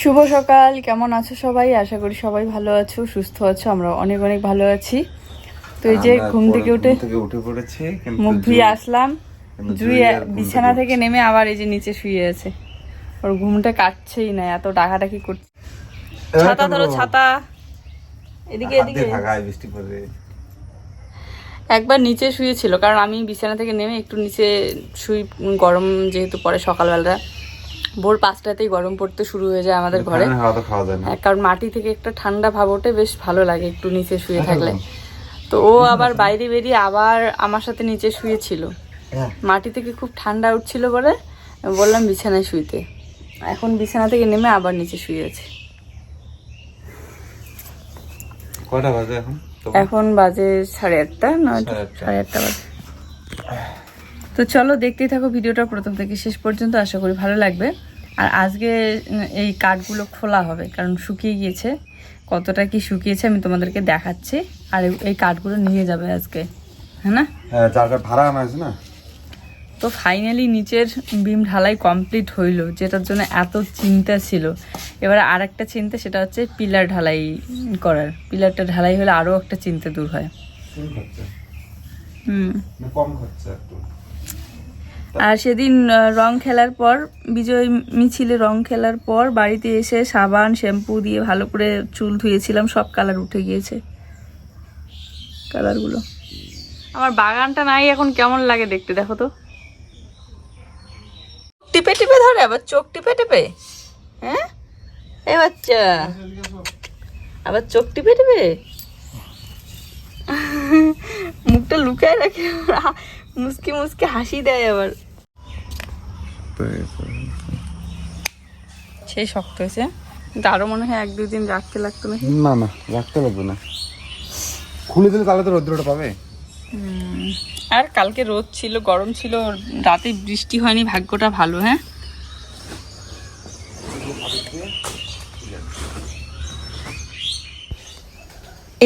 শুভ সকাল, কেমন আছো সবাই? আশা করি সবাই ভালো আছো, সুস্থ আছো। আমরা অনেক অনেক ভালো আছি। তো এই যে ঘুম থেকে উঠে পড়েছি, মুখ ধুয়ে আসলাম। জুই বিছানা থেকে নেমে আবার এই যে নিচে শুয়ে আছে। ওর ঘুমটা কাটছেই না, এত ডাকাডাকি করছে। ছাতা ধরো, ছাতা। এদিকে এদিকে। বৃষ্টি পড়ে। একবার নিচে শুয়েছিল, কারণ আমি বিছানা থেকে নেমে একটু নিচে শুই। গরম যেহেতু পরে সকালবেলা, ভোর 5টাতেই গরম পড়তে শুরু হয়ে যায় আমাদের ঘরে। কারণ মাটি থেকে একটা ঠান্ডা ভাব ওঠে, বেশ ভালো লাগে একটু নিচে শুয়ে থাকলে। তো ও আবার বাইরে বেরিয়ে আবার আমার সাথে নিচে শুয়েছিল। মাটি থেকে খুব ঠান্ডা উঠছিল বলে বললাম বিছানায় শুইতে। এখন বিছানা থেকে নেমে আবার নিচে শুয়ে আছে। কটা বাজে এখন? এখন বাজে 8:30, না 8:30 বাজে। তো চলো দেখতেই থাকো ভিডিওটা প্রথম থেকে শেষ পর্যন্ত, আশা করি ভালো লাগবে। আর আজকে এই কাঠগুলো খোলা হবে, কারণ শুকিয়ে গিয়েছে। কতটা কি শুকিয়েছে আমি তোমাদেরকে দেখাচ্ছি। আর এই কাঠগুলো নিয়ে যাবে আজকে, হ্যাঁ না? হ্যাঁ, যার ভাড়া আনা আছে না। তো ফাইনালি নিচের বিম ঢালাই কমপ্লিট হইলো, যেটার জন্য এত চিন্তা ছিল। এবার আর একটা চিন্তা, সেটা হচ্ছে পিলার ঢালাই করার। পিলারটা ঢালাই হলে আরও একটা চিন্তা দূর হয়। কম খরচা একটু। আর সেদিন রং খেলার পর, বিজয় মিছিলে রং খেলার পর বাড়িতে এসে সাবান শ্যাম্পু দিয়ে ভালো করে চুল ধুয়েছিলাম, সব কালার উঠে গিয়েছে। কালারগুলো আমার বাগানটা নাই এখন কেমন লাগে দেখতে, দেখো তো। টিপে টিপে ধরে, আবার চোখ টিপে টিপে। হ্যাঁ এ বাচ্চা, আবার চোখ টিপে টিপে মুখটা লুকায় রাখে, মুসকি মুসকি হাসি দেয় আবার। সেই শক্ত হয়েছে, কিন্তু আরো মনে হয় 1-2 দিন রাখতে লাগতো না। না না, রাখতে লাগবে না, খুলে দিলে তাহলে তো রোদ্রটা পাবে। আর কালকে রোদ ছিল, গরম ছিল, রাতে বৃষ্টি হয়নি, ভাগ্যটা ভালো। হ্যাঁ,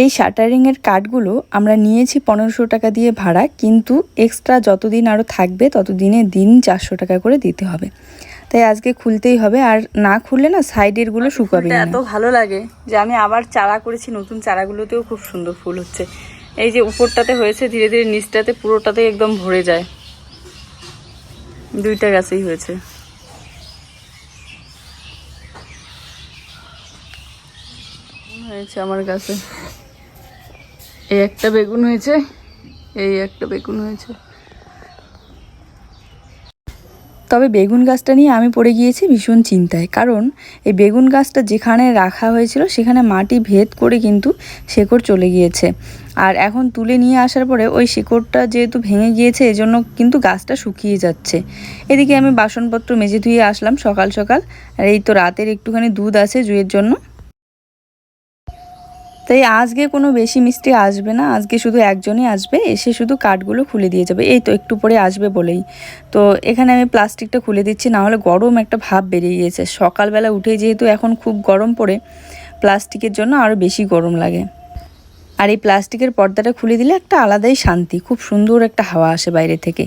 এই শাটারিংয়ের কাঠগুলো আমরা নিয়েছি 1500 টাকা দিয়ে ভাড়া, কিন্তু এক্সট্রা যতদিন আরও থাকবে ততদিনে দিন 400 টাকা করে দিতে হবে। তাই আজকে খুলতেই হবে, আর না খুললে না সাইডেরগুলো শুকাবে না। এত ভালো লাগে যে আমি আবার চারা করেছি, নতুন চারাগুলোতেও খুব সুন্দর ফুল হচ্ছে। এই যে উপরটাতে হয়েছে, ধীরে ধীরে নিচটাতে পুরোটাতে একদম ভরে যায়। 2টা গাছেই হয়েছে। হয়েছে আমার গাছে, এই একটা বেগুন হয়েছে, এই একটা বেগুন হয়েছে। তবে বেগুন গাছটা নিয়ে আমি পড়ে গিয়েছি ভীষণ চিন্তায়, কারণ এই বেগুন গাছটা যেখানে রাখা হয়েছিল সেখানে মাটি ভেদ করে কিন্তু শেকড় চলে গিয়েছে। আর এখন তুলে নিয়ে আসার পরে ওই শেকড়টা যেহেতু ভেঙে গিয়েছে, এজন্য কিন্তু গাছটা শুকিয়ে যাচ্ছে। এদিকে আমি বাসনপত্র মেজে ধুয়ে আসলাম সকাল সকাল। আর এই তো রাতের একটুখানি দুধ আছে জুয়ের জন্য। তাই আজকে কোনো বেশি মিস্ত্রি আসবে না, আজকে শুধু একজনই আসবে, এসে শুধু কাঠগুলো খুলে দিয়ে যাবে। এই তো একটু পরে আসবে বলেই তো এখানে আমি প্লাস্টিকটা খুলে দিচ্ছি, না হলে গরম একটা ভাব বেরিয়ে গিয়েছে। সকালবেলা উঠে যেহেতু এখন খুব গরম পড়ে, প্লাস্টিকের জন্য আরও বেশি গরম লাগে। আর এই প্লাস্টিকের পর্দাটা খুলে দিলে একটা আলাদাই শান্তি, খুব সুন্দর একটা হাওয়া আসে বাইরে থেকে।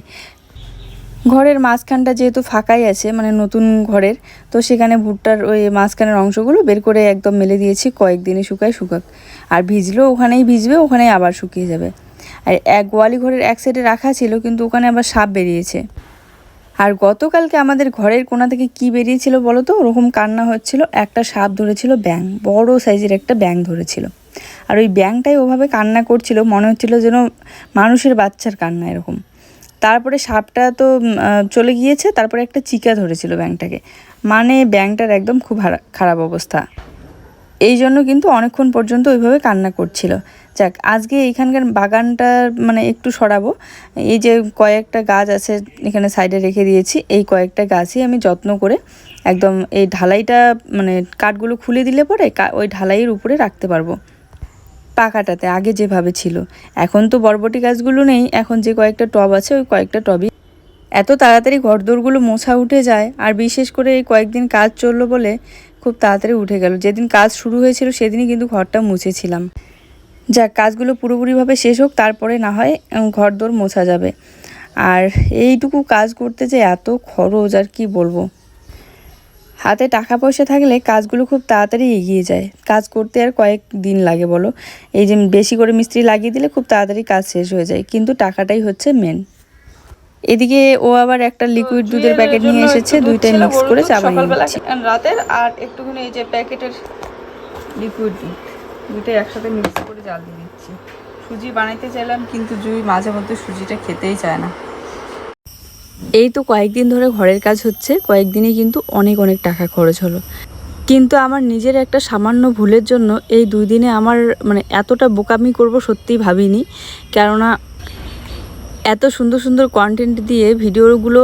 ঘরের মাঝখানটা যেহেতু ফাঁকাই আছে, মানে নতুন ঘরের, তো সেখানে ভুট্টার ওই মাঝখানের অংশগুলো বের করে একদম মেলে দিয়েছি, কয়েকদিনে শুকাক। আর ভিজলেও ওখানেই ভিজবে, ওখানেই আবার শুকিয়ে যাবে। আর গোয়ালি ঘরের এক সাইডে রাখা ছিল, কিন্তু ওখানে আবার সাপ বেরিয়েছে। আর গতকালকে আমাদের ঘরের কোণা থেকে কি বেরিয়েছিল বলো তো, ওরকম কান্না হচ্ছিল। একটা সাপ ধরেছিল, ব্যাঙ, বড় সাইজের একটা ব্যাঙ ধরেছিল। আর ওই ব্যাঙটাই ওভাবে কান্না করছিল, মনে হচ্ছিল যেন মানুষের বাচ্চার কান্না এরকম। তারপরে সাপটা তো চলে গিয়েছে, তারপরে একটা চিকা ধরেছিল ব্যাঙটাকে। মানে ব্যাঙটার একদম খুব খারাপ অবস্থা, এই জন্য কিন্তু অনেকক্ষণ পর্যন্ত ওইভাবে কান্না করছিল। যাক, আজকে এইখানকার বাগানটা মানে একটু সরাবো। এই যে কয়েকটা গাছ আছে এখানে সাইডে রেখে দিয়েছি, এই কয়েকটা গাছই আমি যত্ন করে একদম এই ঢালাইটা, মানে কাঠগুলো খুলে দিলে পরে ওই ঢালাইয়ের উপরে রাখতে পারবো, পাকাটাতে আগে যেভাবে ছিল। এখন তো বরবটি গাছগুলো নেই, এখন যে কয়েকটা টব আছে ওই কয়েকটা টবই। এত তাড়াতাড়ি ঘরদোরগুলো মোছা উঠে যায়, আর বিশেষ করে এই কয়েকদিন কাজ চললো বলে খুব তাড়াতাড়ি উঠে গেল। যেদিন কাজ শুরু হয়েছিল সেদিনই কিন্তু ঘরটা মুছেছিলাম। যাক, কাজগুলো পুরোপুরিভাবে শেষ হোক, তারপরে না হয় ঘরদোর মোছা যাবে। আর এইটুকু কাজ করতে যে এত খরচ, আর কি বলবো। হাতে টাকা পয়সা থাকলে কাজগুলো খুব তাড়াতাড়ি এগিয়ে যায়। কাজ করতে আর কয়েক দিন লাগে বলো, এই যে বেশি করে মিস্ত্রি লাগিয়ে দিলে খুব তাড়াতাড়ি কাজ শেষ হয়ে যায়, কিন্তু টাকাটাই হচ্ছে মেন। এদিকে ও আবার একটা লিকুইড দুধের প্যাকেট নিয়ে এসেছে, দুইটাই মিক্স করে চা বানিয়ে নিচ্ছি রাতের। আর একটুখানি এই যে প্যাকেটের লিকুইড দুধ, দুইটাই একসাথে মিক্স করে জাল দিয়ে দিচ্ছি। সুজি বানাইতে চাইলাম, কিন্তু জুই মাঝে মধ্যে সুজিটা খেতেই চায় না। এই তো কয়েকদিন ধরে ঘরের কাজ হচ্ছে, কয়েকদিনে কিন্তু অনেক অনেক টাকা খরচ হলো। কিন্তু আমার নিজের একটা সামান্য ভুলের জন্য এই 2 দিনে আমার মানে এতটা বোকামি করব সত্যিই ভাবিনি। কেননা এত সুন্দর সুন্দর কন্টেন্ট দিয়ে ভিডিওগুলো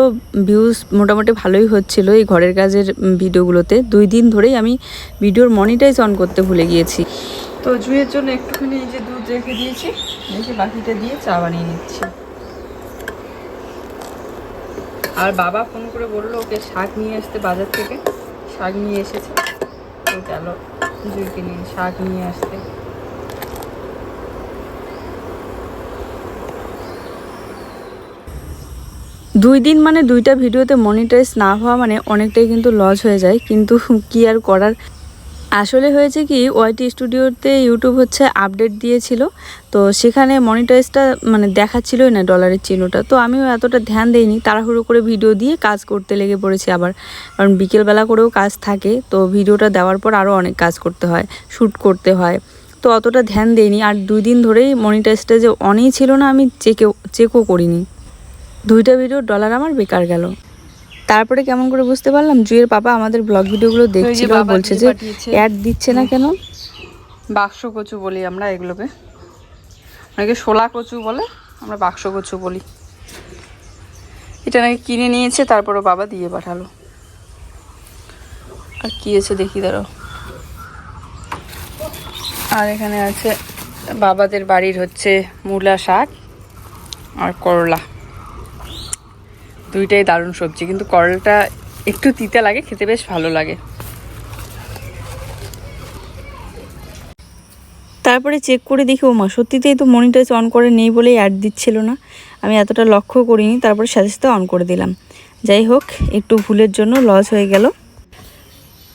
ভিউজ মোটামুটি ভালোই হচ্ছিল এই ঘরের কাজের ভিডিওগুলোতে। 2 দিন ধরেই আমি ভিডিওর মনিটাইজ অন করতে ভুলে গিয়েছি। তো জুয়ের জন্য একটুখানি এই যে দুধ রেখে দিয়েছি, রেখে বাকিটা দিয়ে চা বানিয়ে নিচ্ছি। আর বাবা ফোন করে বললো ওকে শাক নিয়ে আসতে বাজার থেকে, শাক নিয়ে এসেছে। তো গেল জুইকে নিয়ে শাক নিয়ে আসতে। দুই দিন মানে 2টা ভিডিওতে মনিটাইজ না হওয়া মানে অনেকটাই কিন্তু লস হয়ে যায়, কিন্তু কি আর করার। আসলে হয়েছে কি, ওয়াইটি স্টুডিওতে ইউটিউব হচ্ছে আপডেট দিয়েছিল, তো সেখানে মনিটাইজটা মানে দেখাচ্ছিলই না ডলারের চিহ্নটা। তো আমিও এতটা ধ্যান দেইনি, তাড়াহুড়ো করে ভিডিও দিয়ে কাজ করতে লেগে পড়েছি আবার। কারণ বিকেলবেলা করেও কাজ থাকে, তো ভিডিওটা দেওয়ার পর আরও অনেক কাজ করতে হয়, শ্যুট করতে হয়, তো অতটা ধ্যান দেইনি। আর 2 দিন ধরেই মনিটাইজটা যে অনই ছিল না, আমি চেকও করিনি। 2টা ভিডিও ডলার আমার বেকার গেল। তারপরে কেমন করে বুঝতে পারলাম, জুয়ের পাপা আমাদের ব্লগ ভিডিওগুলো দেখছিল, বলছে যে অ্যাড দিচ্ছে না কেন। বাক্স কচু বলি আমরা এগুলোকে, অনেকে শোলা কচু বলে, আমরা বাক্স কচু বলি। এটা নাকি কিনে নিয়েছে, তারপরে বাবা দিয়ে পাঠালো। আর কি আছে দেখি দাঁড়াও। আর এখানে আছে বাবাদের বাড়ির হচ্ছে মূলা শাক আর করলা, দুইটাই দারুণ সবজি, কিন্তু করলাটা একটু তিতা লাগে, খেতে বেশ ভালো লাগে। তারপরে চেক করে দেখি ওমা সত্যিতেই তো মনিটাইজ অন করে নেই বলেই অ্যাড দিচ্ছিল না। আমি এতটা লক্ষ্য করিনি, তারপরে সাথে সাথে অন করে দিলাম। যাই হোক, একটু ভুলের জন্য লস হয়ে গেল।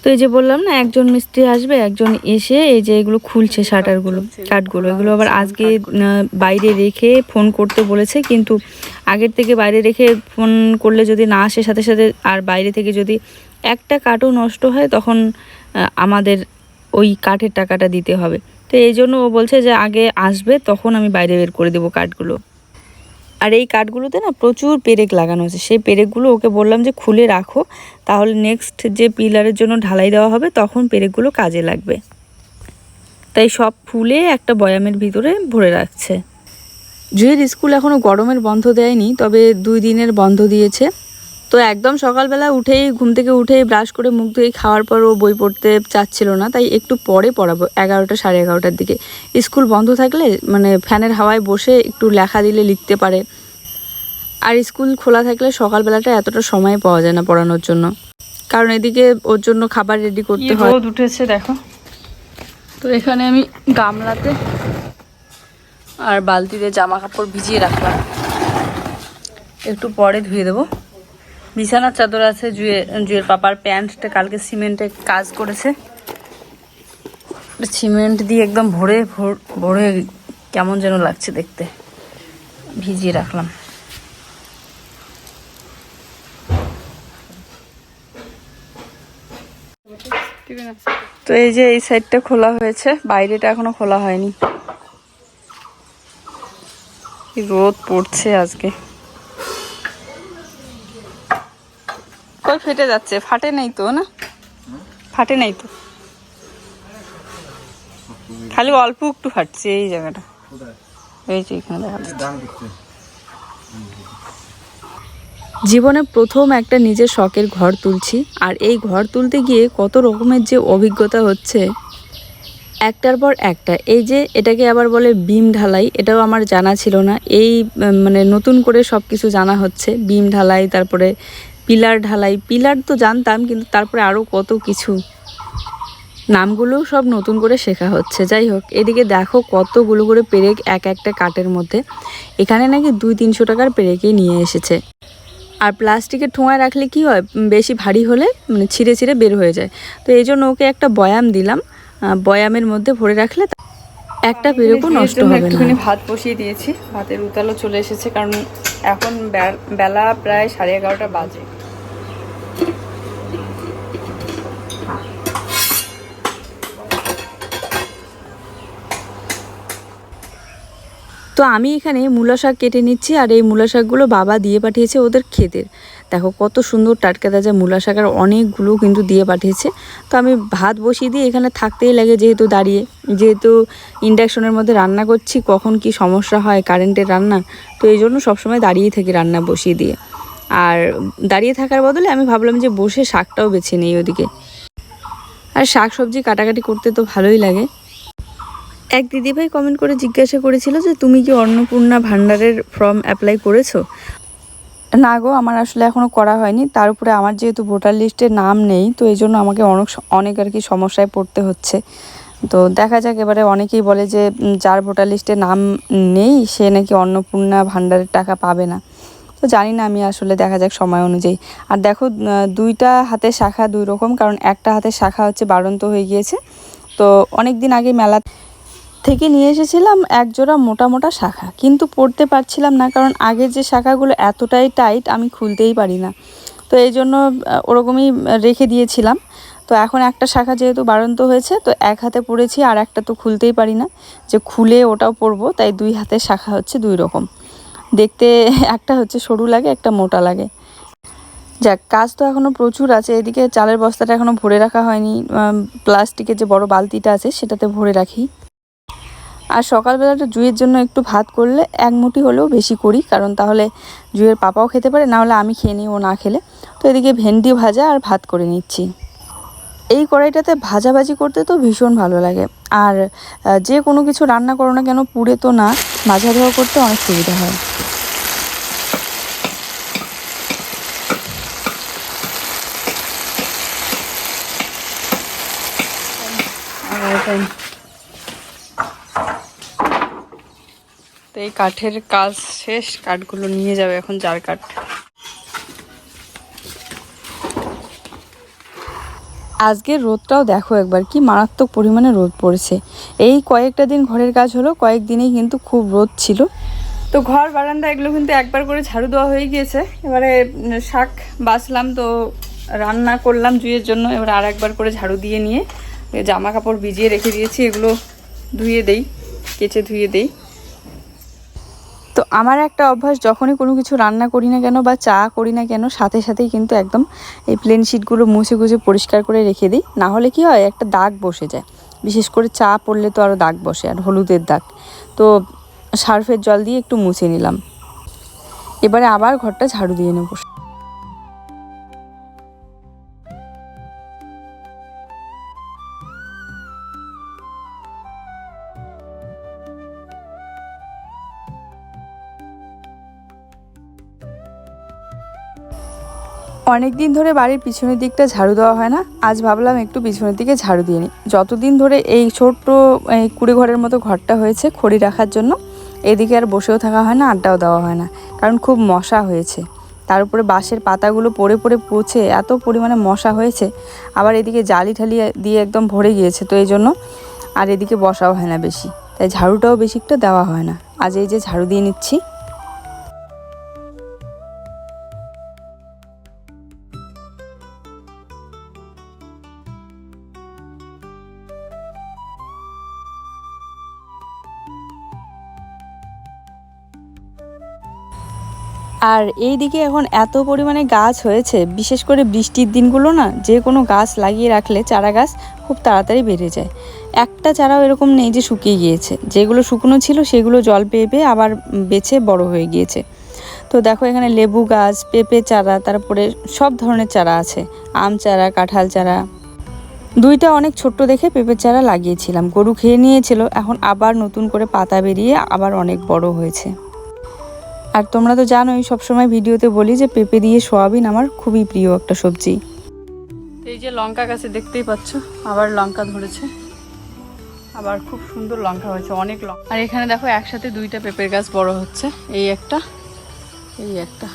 তো এই যে বললাম না, একজন মিস্ত্রি আসবে, একজন এসে এই যে এগুলো খুলছে শাটারগুলো, কাঠগুলো, এগুলো আবার আজকে বাইরে রেখে ফোন করতে বলেছে। কিন্তু আগের থেকে বাইরে রেখে ফোন করলে যদি না আসে সাথে সাথে, আর বাইরে থেকে যদি একটা কাঠও নষ্ট হয়, তখন আমাদের ওই কাঠের টাকাটা দিতে হবে। তো এই জন্য ও বলছে যে আগে আসবে, তখন আমি বাইরে বের করে দেবো কাঠগুলো। আর এই কাঠগুলোতে না প্রচুর পেরেক লাগানো আছে, সেই পেরেকগুলো ওকে বললাম যে খুলে রাখো, তাহলে নেক্সট যে পিলারের জন্য ঢালাই দেওয়া হবে তখন পেরেকগুলো কাজে লাগবে। তাই সব ফুলে একটা বয়ামের ভিতরে ভরে রাখছে। জুয়ের স্কুল এখনও গরমের বন্ধ দেয়নি, তবে 2 দিনের বন্ধ দিয়েছে। তো একদম সকালবেলা উঠেই, ঘুম থেকে উঠেই ব্রাশ করে মুখ ধুয়ে খাওয়ার পর ও বই পড়তে চাচ্ছিল না, তাই একটু পরে পড়াবো, 11টা সাড়ে 11টার দিকে। স্কুল বন্ধ থাকলে মানে ফ্যানের হাওয়ায় বসে একটু লেখা দিলে লিখতে পারে। আর স্কুল খোলা থাকলে সকালবেলাটা এতটা সময় পাওয়া যায় না পড়ানোর জন্য, কারণ এদিকে ওর জন্য খাবার রেডি করতে হয়। রোদ উঠেছে দেখো। তো এখানে আমি গামলাতে আর বালতিতে জামা কাপড় ভিজিয়ে রাখলাম, একটু পরে ধুয়ে দেবো। বিছানার চাদর আছে, জুয়ের পাপার প্যান্টটা কালকে সিমেন্টে কাজ করেছে, সিমেন্ট দিয়ে একদম ভরে কেমন যেন লাগছে দেখতে, ভিজিয়ে রাখলাম। তো এই যে এই সাইডটা খোলা হয়েছে, বাইরেটা এখনো খোলা হয়নি। রোদ পড়ছে আজকে। কই ফেটে যাচ্ছে? ফাটে নাই তো না, ফাটে নাই তো, খালি অল্প একটু ফাটছে এই জায়গাটা, এই যে এখানে দেখা যাচ্ছে। জীবনে প্রথম একটা নিজের শখের ঘর তুলছি, আর এই ঘর তুলতে গিয়ে কত রকমের যে অভিজ্ঞতা হচ্ছে একটার পর একটা। এই যে এটাকে আবার বলে বিম ঢালাই, এটাও আমার জানা ছিল না। এই মানে নতুন করে সব কিছু জানা হচ্ছে, বিম ঢালাই, তারপরে পিলার ঢালাই। পিলার তো জানতাম, কিন্তু তারপরে আরও কত কিছু, নামগুলো সব নতুন করে শেখা হচ্ছে। যাই হোক, এদিকে দেখো কতগুলো করে পেরেক এক একটা কাঠের মধ্যে। এখানে নাকি 200-300 টাকার পেরেকেই নিয়ে এসেছে। আর প্লাস্টিকের ঠোঙায় রাখলে কি হয়, বেশি ভারী হলে মানে ছিঁড়ে ছিঁড়ে বের হয়ে যায়। তো এই জন্য ওকে একটা বয়াম দিলাম, বয়ামের মধ্যে ভরে রাখলে একটা পেরেকও নষ্ট হবে না। একটুখানি ভাত বসিয়ে দিয়েছি, ভাতের উতালও চলে এসেছে, কারণ এখন বেলা প্রায় 11:30 বাজে। তো আমি এখানে মূলা শাক কেটে নিচ্ছি, আর এই মূলা শাকগুলো বাবা দিয়ে পাঠিয়েছে ওদের ক্ষেতের। দেখো কত সুন্দর টাটকা তাজা মূলা শাক, আর অনেকগুলো কিন্তু দিয়ে পাঠিয়েছে। তো আমি ভাত বসিয়ে দিয়ে এখানে থাকতেই লাগে, যেহেতু ইন্ডাকশনের মধ্যে রান্না করছি, কখন কি সমস্যা হয় কারেন্টের রান্না, তো এই জন্য সবসময় দাঁড়িয়েই থাকি রান্না বসিয়ে দিয়ে। আর দাঁড়িয়ে থাকার বদলে আমি ভাবলাম যে বসে শাকটাও বেছে নিই ওদিকে। আর শাক সবজি কাটাকাটি করতে তো ভালোই লাগে। এক দিদিভাই কমেন্ট করে জিজ্ঞাসা করেছিল যে তুমি কি অন্নপূর্ণা ভাণ্ডারের ফর্ম অ্যাপ্লাই করেছো? না গো, আমার আসলে এখনও করা হয়নি। তার উপরে আমার যেহেতু ভোটার লিস্টে নাম নেই, তো এই জন্য আমাকে অনেক আর কি সমস্যায় পড়তে হচ্ছে। তো দেখা যাক, এবারে অনেকেই বলে যে যার ভোটার লিস্টে নাম নেই সে নাকি অন্নপূর্ণা ভাণ্ডারের টাকা পাবে না। তো জানি না, আমি আসলে দেখা যাক সময় অনুযায়ী। আর দেখো, দুইটা হাতের শাখা দুই রকম, কারণ একটা হাতের শাখা হচ্ছে বাড়ন্ত হয়ে গিয়েছে। তো অনেক দিন আগে মেলা থেকে নিয়ে এসেছিলাম এক জোড়া মোটা মোটা শাখা, কিন্তু পরতে পারছিলাম না, কারণ আগের যে শাখাগুলো এতটাই টাইট আমি খুলতেই পারি না। তো এই জন্য ওরকমই রেখে দিয়েছিলাম। তো এখন একটা শাখা যেহেতু বাড়ন্ত হয়েছে, তো এক হাতে পরেছি, আর একটা তো খুলতেই পারি না, যে খুলে ওটাও পরবো, তাই দুই হাতের শাখা হচ্ছে দুই রকম দেখতে। একটা হচ্ছে সরু লাগে, একটা মোটা লাগে। যাক, কাজ তো এখনও প্রচুর আছে। এদিকে চালের বস্তাটা এখনও ভরে রাখা হয়নি, প্লাস্টিকের যে বড় বালতিটা আছে সেটাতে ভরে রাখি। আর সকালবেলাটা জুইয়ের জন্য একটু ভাত করলে এক মুঠি হলেও বেশি করি, কারণ তাহলে জুইয়ের পাপাও খেতে পারে, না হলে আমি খেয়ে নিই ও না খেলে। তো এদিকে ভেন্ডি ভাজা আর ভাত করে নিচ্ছি। এই কড়াইটাতে ভাজাভাজি করতে তো ভীষণ ভালো লাগে। আর যে কোনো কিছু রান্না করো না কেন, পুড়ে তো না, ভাজা ধোয়া করতে অনেক সুবিধা হয়। তো এই কাঠের কাজ শেষ, কাঠগুলো নিয়ে যাবে এখন জার কাঠ। আজকের রোদটাও দেখো একবার, কি মারাত্মক পরিমাণে রোদ পড়েছে। এই কয়েকটা দিন ঘরের কাজ হলো, কয়েকদিনেই কিন্তু খুব রোদ ছিল। তো ঘর বারান্দা এগুলো কিন্তু একবার করে ঝাড়ু দেওয়া হয়ে গিয়েছে। এবারে শাক বাছলাম, তো রান্না করলাম জুইয়ের জন্য। এবার আর একবার করে ঝাড়ু দিয়ে নিয়ে জামা কাপড় ভিজিয়ে রেখে দিয়েছি, এগুলো ধুয়ে দেই, কেচে ধুয়ে দেই। তো আমার একটা অভ্যাস, যখনই কোনো কিছু রান্না করি না কেন বা চা করি না কেন, সাথে সাথেই কিন্তু একদম এই প্লেন শিটগুলো মুছে গুছে পরিষ্কার করে রেখে দিই। না হলে কি হয়, একটা দাগ বসে যায়, বিশেষ করে চা পড়লে তো আরও দাগ বসে, আর হলুদের দাগ। তো সার্ফের জল দিয়ে একটু মুছে নিলাম। এবারে আবার ঘরটা ঝাড়ু দিয়ে নেব। অনেক দিন ধরে বাড়ির পিছনের দিকটা ঝাড়ু দেওয়া হয় না, আজ ভাবলাম একটু পিছনের দিকে ঝাড়ু দিয়ে নিই। যতদিন ধরে এই ছোট্ট এই কুড়ে ঘরের মতো ঘরটা হয়েছে খড়ি রাখার জন্য, এদিকে আর বসেও থাকা হয় না, আড্ডাও দেওয়া হয় না, কারণ খুব মশা হয়েছে। তার উপরে বাঁশের পাতাগুলো পড়ে পড়ে পচে এত পরিমাণে মশা হয়েছে। আবার এদিকে জালি ঠালি দিয়ে একদম ভরে গিয়েছে, তো এই জন্য আর এদিকে বসাও হয় না বেশি, তাই ঝাড়ুটাও বেশি একটা দেওয়া হয় না। আজ এই যে ঝাড়ু দিয়ে নিচ্ছি। আর এই দিকে এখন এত পরিমাণে গাছ হয়েছে, বিশেষ করে বৃষ্টির দিনগুলো না, যে কোনো গাছ লাগিয়ে রাখলে চারা গাছ খুব তাড়াতাড়ি বেড়ে যায়। একটা চারাও এরকম নেই যে শুকিয়ে গিয়েছে, যেগুলো শুকনো ছিল সেগুলো জল পেয়ে পেয়ে আবার বেঁচে বড় হয়ে গিয়েছে। তো দেখো, এখানে লেবু গাছ, পেঁপে চারা, তারপরে সব ধরনের চারা আছে, আম চারা, কাঁঠাল চারা। দুইটা অনেক ছোট্ট দেখে পেঁপের চারা লাগিয়েছিলাম, গরু খেয়ে নিয়েছিল, এখন আবার নতুন করে পাতা বেরিয়ে আবার অনেক বড় হয়েছে। আর তোমরা তো জানোই, সবসময় ভিডিওতে বলি যে পেঁপে দিয়ে সয়াবিন আমার খুবই প্রিয় একটা সবজি। এই যে লঙ্কা গাছে দেখতেই পাচ্ছ, আবার লঙ্কা ধরেছে, আবার খুব সুন্দর লঙ্কা হয়েছে, অনেক লঙ্কা। আর এখানে দেখো একসাথে দুইটা পেঁপের গাছ বড় হচ্ছে, এই একটা, এই একটা।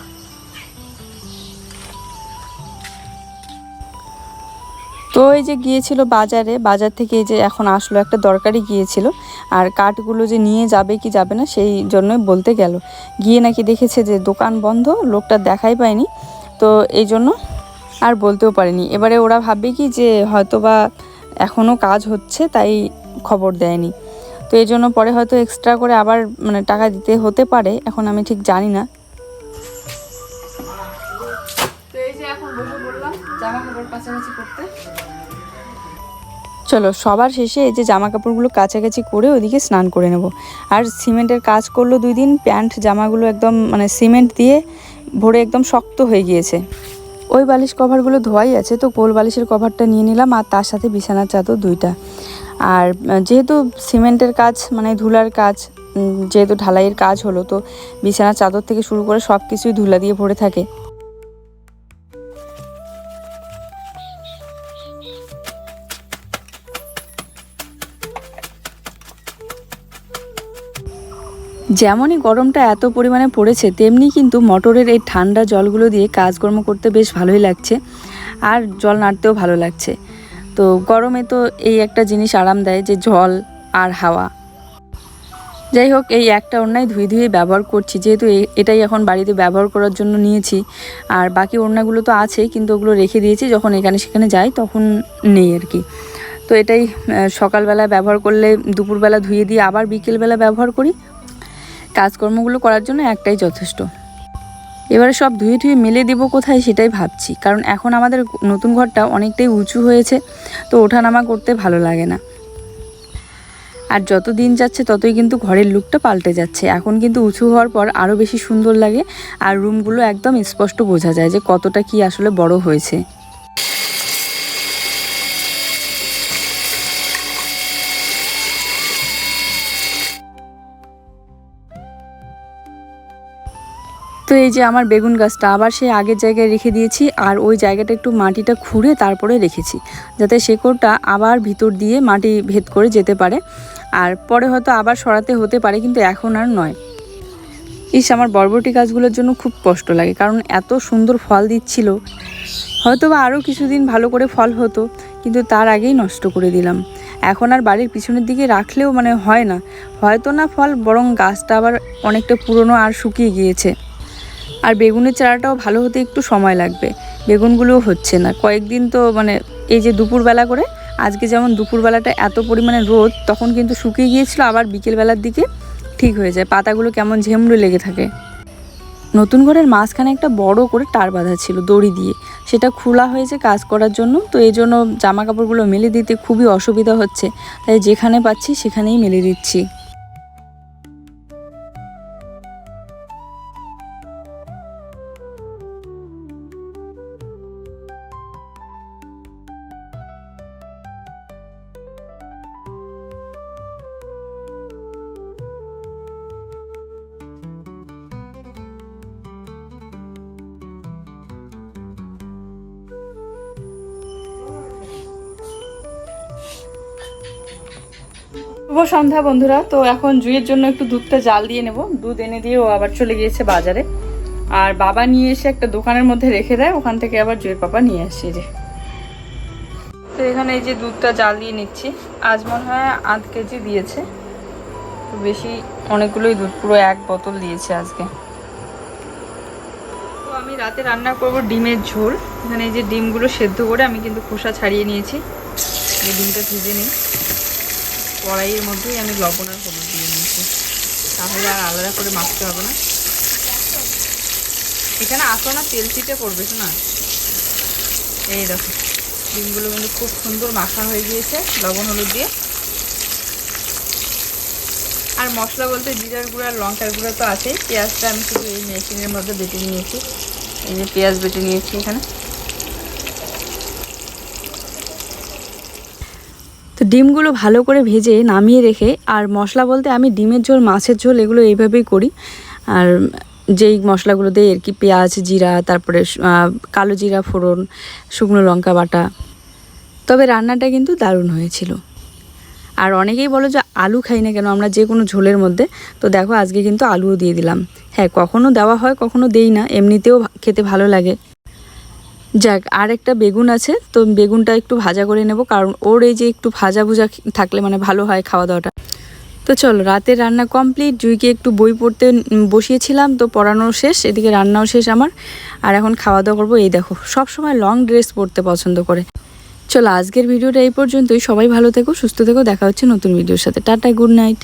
তো এই যে গিয়েছিল বাজারে, বাজার থেকে এই যে এখন আসলো, একটা দরকারি গিয়েছিল। আর কাঠগুলো যে নিয়ে যাবে কি যাবে না সেই জন্যই বলতে গেল, গিয়ে নাকি দেখেছে যে দোকান বন্ধ, লোকটা দেখাই পায়নি, তো এই জন্য আর বলতেও পারেনি। এবারে ওরা ভাববে কি যে হয়তো বা এখনও কাজ হচ্ছে তাই খবর দেয়নি, তো এই জন্য পরে হয়তো এক্সট্রা করে আবার মানে টাকা দিতে হতে পারে, এখন আমি ঠিক জানি না। তো এই যে এখন বসে পড়লাম জামা কাপড় কাছাকাছি করতে। চলো সবার শেষে এই যে জামা কাপড়গুলো কাছাকাছি করে ওদিকে স্নান করে নেব। আর সিমেন্টের কাজ করলো 2 দিন, প্যান্ট জামাগুলো একদম মানে সিমেন্ট দিয়ে ভরে একদম শক্ত হয়ে গিয়েছে। ওই বালিশ কভারগুলো ধোয়াই আছে, তো কোল বালিশের কভারটা নিয়ে নিলাম আর তার সাথে বিছানার চাদর 2টা। আর যেহেতু সিমেন্টের কাজ মানে ধুলার কাজ, যেহেতু ঢালাইয়ের কাজ হলো, তো বিছানার চাদর থেকে শুরু করে সব কিছুই ধুলা দিয়ে ভরে থাকে। যেমনই গরমটা এত পরিমাণে পড়েছে, তেমনি কিন্তু মোটরের এই ঠান্ডা জলগুলো দিয়ে কাজকর্ম করতে বেশ ভালোই লাগছে, আর জল নাড়তেও ভালো লাগছে। তো গরমে তো এই একটা জিনিস আরাম দেয় যে জল আর হাওয়া। যাই হোক, এই একটা ওড়নায় ধুয়ে ধুয়ে ব্যবহার করছি, যেহেতু এটাই এখন বাড়িতে ব্যবহার করার জন্য নিয়েছি। আর বাকি ওড়নাগুলো তো আছেই, কিন্তু ওগুলো রেখে দিয়েছি, যখন এখানে সেখানে যাই তখন নেই আর কি। তো এটাই সকালবেলা ব্যবহার করলে দুপুরবেলা ধুয়ে দিয়ে আবার বিকেলবেলা ব্যবহার করি। কাজকর্মগুলো করার জন্য একটাই যথেষ্ট। এবারে সব ধুয়ে ধুয়ে মেলে দেবো কোথায় সেটাই ভাবছি, কারণ এখন আমাদের নতুন ঘরটা অনেকটাই উঁচু হয়েছে, তো ওঠানামা করতে ভালো লাগে না। আর যত দিন যাচ্ছে ততই কিন্তু ঘরের লুকটা পাল্টে যাচ্ছে। এখন কিন্তু উঁচু হওয়ার পর আরও বেশি সুন্দর লাগে, আর রুমগুলো একদম স্পষ্ট বোঝা যায় যে কতটা কি আসলে বড় হয়েছে। তো এই যে আমার বেগুন গাছটা আবার সেই আগের জায়গায় রেখে দিয়েছি, আর ওই জায়গাটা একটু মাটিটা খুঁড়ে তারপরে রেখেছি, যাতে শেকড়টা আবার ভিতর দিয়ে মাটি ভেদ করে যেতে পারে। আর পরে হয়তো আবার সরাতে হতে পারে, কিন্তু এখন আর নয়। আমার বরবটি গাছগুলোর জন্য খুব কষ্ট লাগে, কারণ এত সুন্দর ফল দিচ্ছিল, হয়তো বা আরও কিছুদিন ভালো করে ফল হতো, কিন্তু তার আগেই নষ্ট করে দিলাম। এখন আর বাড়ির পিছনের দিকে রাখলেও মানে হয় না, হয়তো না ফল, বরং গাছটা আবার অনেকটা পুরনো আর শুকিয়ে গিয়েছে। আর বেগুনের চারাটাও ভালো হতে একটু সময় লাগবে, বেগুনগুলোও হচ্ছে না কয়েকদিন। তো মানে এই যে দুপুরবেলা করে, আজকে যেমন দুপুরবেলাটা এত পরিমাণে রোদ, তখন কিন্তু শুকিয়ে গিয়েছিল, আবার বিকেলবেলার দিকে ঠিক হয়ে যায়, পাতাগুলো কেমন ঝেমড়ে লেগে থাকে। নতুন ঘরের মাঝখানে একটা বড় করে টার বাঁধা ছিল দড়ি দিয়ে, সেটা খোলা হয়েছে কাজ করার জন্য, তো এই জন্য জামা কাপড়গুলো মেলে দিতে খুবই অসুবিধা হচ্ছে, তাই যেখানে পাচ্ছি সেখানেই মেলে দিচ্ছি। শুভ সন্ধ্যা বন্ধুরা। তো এখন জুইয়ের জন্য একটু দুধটা জাল দিয়ে নেব, দুধ এনে দিয়ে ও আবার চলে গিয়েছে বাজারে, আর বাবা নিয়ে এসে একটা দোকানের মধ্যে রেখে দেয়, ওখান থেকে আবার জুইয়ের পাপা নিয়ে আসছে। যে তো এখানে এই যে দুধটা জাল দিয়ে নিচ্ছি, আজ মনে হয় আধ কেজি দিয়েছে, তো বেশি অনেকগুলোই দুধ, পুরো 1 বোতল দিয়েছে আজকে। তো আমি রাতে রান্না করব ডিমের ঝোল। এখানে এই যে ডিমগুলো সেদ্ধ করে আমি কিন্তু খোসা ছাড়িয়ে নিয়েছি, এই ডিমটা ভিজে নিই। কড়াইয়ের মধ্যেই আমি লবণ আর হলুদ দিয়ে নিয়েছি, তাহলে আর আলাদা করে মাখতে হবে না। এখানে আসো না, তেল চিটে করবে না। এই দেখো ডিমগুলো কিন্তু খুব সুন্দর মাখা হয়ে গিয়েছে লবণ হলুদ দিয়ে। আর মশলা বলতে জিরার গুঁড়া আর লঙ্কার গুঁড়া তো আছেই। পেঁয়াজটা আমি শুধু এই মেশিনের মধ্যে বেটে নিয়েছি, এই যে পেঁয়াজ বেটে নিয়েছি এখানে। তো ডিমগুলো ভালো করে ভেজে নামিয়ে রেখে, আর মশলা বলতে আমি ডিমের ঝোল, মাছের ঝোল এগুলো এইভাবেই করি। আর যেই মশলাগুলো দেয় আর কি, পেঁয়াজ, জিরা, তারপরে কালো জিরা ফোড়ন, শুকনো লঙ্কা বাটা। তবে রান্নাটা কিন্তু দারুণ হয়েছিল। আর অনেকেই বলো যে আলু খাই না কেন আমরা যে কোনো ঝোলের মধ্যে, তো দেখো আজকে কিন্তু আলুও দিয়ে দিলাম। হ্যাঁ, কখনো দেওয়া হয় কখনো দেই না, এমনিতেও খেতে ভালো লাগে। যাক, আর একটা বেগুন আছে, তো বেগুনটা একটু ভাজা করে নেব, কারণ ওর এই যে একটু ভাজা ভুজা থাকলে মানে ভালো হয় খাওয়া দাওয়াটা। তো চলো, রাতের রান্না কমপ্লিট। জুইকে একটু বই পড়তে বসিয়েছিলাম, তো পড়ানো শেষ, এদিকে রান্নাও শেষ আমার। আর এখন খাওয়া দাওয়া করবো। এই দেখো, সব সময় লং ড্রেস পরতে পছন্দ করে। চলো, আজকের ভিডিওটা এই পর্যন্তই। সবাই ভালো থেকো, সুস্থ থেকো, দেখা হচ্ছে নতুন ভিডিওর সাথে। Tata, good night.